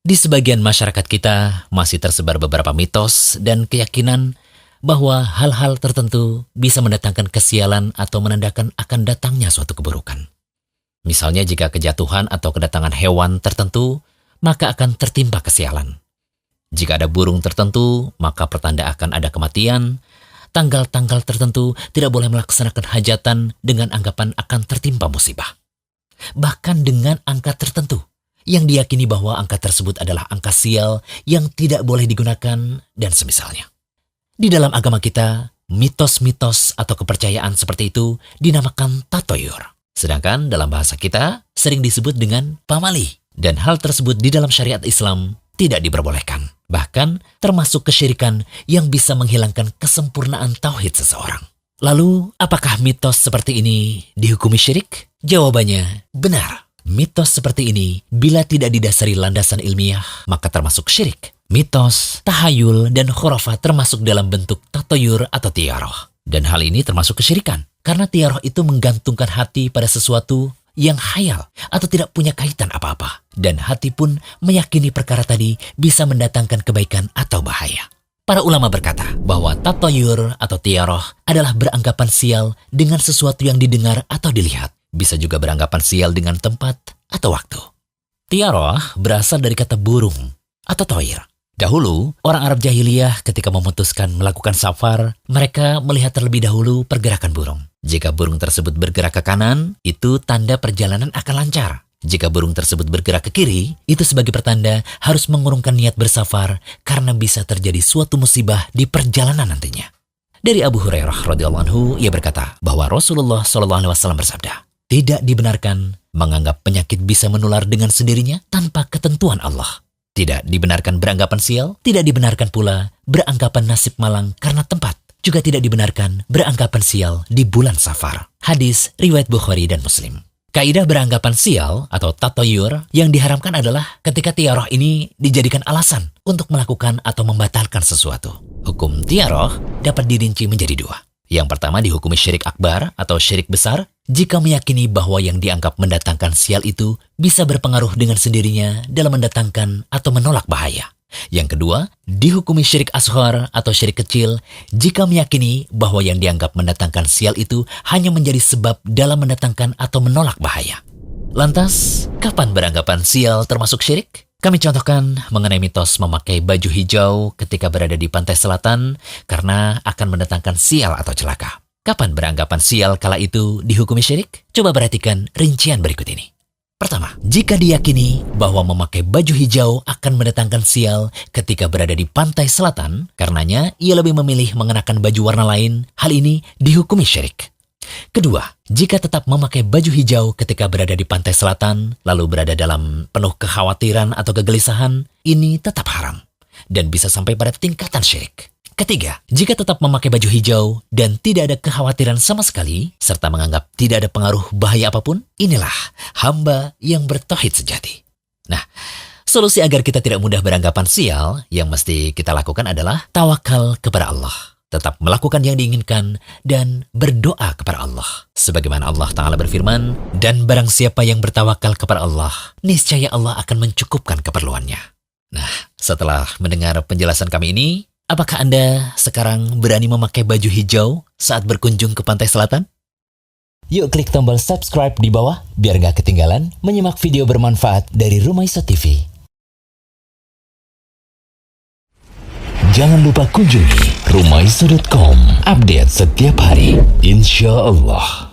Di sebagian masyarakat kita masih tersebar beberapa mitos dan keyakinan bahwa hal-hal tertentu bisa mendatangkan kesialan atau menandakan akan datangnya suatu keburukan. Misalnya jika kejatuhan atau kedatangan hewan tertentu, maka akan tertimpa kesialan. Jika ada burung tertentu, maka pertanda akan ada kematian. Tanggal-tanggal tertentu tidak boleh melaksanakan hajatan dengan anggapan akan tertimpa musibah. Bahkan dengan angka tertentu, yang diyakini bahwa angka tersebut adalah angka sial yang tidak boleh digunakan dan semisalnya. Di dalam agama kita, mitos-mitos atau kepercayaan seperti itu dinamakan tatoyur. Sedangkan dalam bahasa kita sering disebut dengan pamali. Dan hal tersebut di dalam syariat Islam tidak diperbolehkan. Bahkan termasuk kesyirikan yang bisa menghilangkan kesempurnaan tauhid seseorang. Lalu, apakah mitos seperti ini dihukumi syirik? Jawabannya, benar. Mitos seperti ini, bila tidak didasari landasan ilmiah, maka termasuk syirik. Mitos, tahayul, dan khurafat termasuk dalam bentuk tatoyur atau tiaroh. Dan hal ini termasuk kesyirikan. Karena tiaroh itu menggantungkan hati pada sesuatu yang khayal atau tidak punya kaitan apa-apa. Dan hati pun meyakini perkara tadi bisa mendatangkan kebaikan atau bahaya. Para ulama berkata bahwa tatoyur atau tiaroh adalah beranggapan sial dengan sesuatu yang didengar atau dilihat. Bisa juga beranggapan sial dengan tempat atau waktu. Tiaroh berasal dari kata burung atau toir. Dahulu, orang Arab jahiliyah ketika memutuskan melakukan safar, mereka melihat terlebih dahulu pergerakan burung. Jika burung tersebut bergerak ke kanan, itu tanda perjalanan akan lancar. Jika burung tersebut bergerak ke kiri, itu sebagai pertanda harus mengurungkan niat bersafar karena bisa terjadi suatu musibah di perjalanan nantinya. Dari Abu Hurairah radhiyallahu anhu, ia berkata bahwa Rasulullah SAW bersabda, tidak dibenarkan menganggap penyakit bisa menular dengan sendirinya tanpa ketentuan Allah. Tidak dibenarkan beranggapan sial, tidak dibenarkan pula beranggapan nasib malang karena tempat. Juga tidak dibenarkan beranggapan sial di bulan Safar. Hadis riwayat Bukhari dan Muslim. Kaidah beranggapan sial atau tatoyur yang diharamkan adalah ketika tiaroh ini dijadikan alasan untuk melakukan atau membatalkan sesuatu. Hukum tiaroh dapat dirinci menjadi dua. Yang pertama dihukumi syirik akbar atau syirik besar jika meyakini bahwa yang dianggap mendatangkan sial itu bisa berpengaruh dengan sendirinya dalam mendatangkan atau menolak bahaya. Yang kedua, dihukumi syirik ashar atau syirik kecil jika meyakini bahwa yang dianggap mendatangkan sial itu hanya menjadi sebab dalam mendatangkan atau menolak bahaya. Lantas, kapan beranggapan sial termasuk syirik? Kami contohkan mengenai mitos memakai baju hijau ketika berada di pantai selatan karena akan mendatangkan sial atau celaka. Kapan beranggapan sial kala itu dihukumi syirik? Coba perhatikan rincian berikut ini. Pertama, jika diyakini bahwa memakai baju hijau akan mendatangkan sial ketika berada di pantai selatan, karenanya ia lebih memilih mengenakan baju warna lain, hal ini dihukumi syirik. Kedua, jika tetap memakai baju hijau ketika berada di pantai selatan, lalu berada dalam penuh kekhawatiran atau kegelisahan, ini tetap haram dan bisa sampai pada tingkatan syirik. Ketiga, jika tetap memakai baju hijau dan tidak ada kekhawatiran sama sekali, serta menganggap tidak ada pengaruh bahaya apapun, inilah hamba yang bertauhid sejati. Nah, solusi agar kita tidak mudah beranggapan sial, yang mesti kita lakukan adalah tawakal kepada Allah. Tetap melakukan yang diinginkan dan berdoa kepada Allah. Sebagaimana Allah Ta'ala berfirman, dan barang siapa yang bertawakal kepada Allah, niscaya Allah akan mencukupkan keperluannya. Nah, setelah mendengar penjelasan kami ini, apakah Anda sekarang berani memakai baju hijau saat berkunjung ke pantai selatan? Yuk klik tombol subscribe di bawah, biar gak ketinggalan menyimak video bermanfaat dari Rumaiso TV. Jangan lupa kunjungi rumaiso.com. Update setiap hari, insya Allah.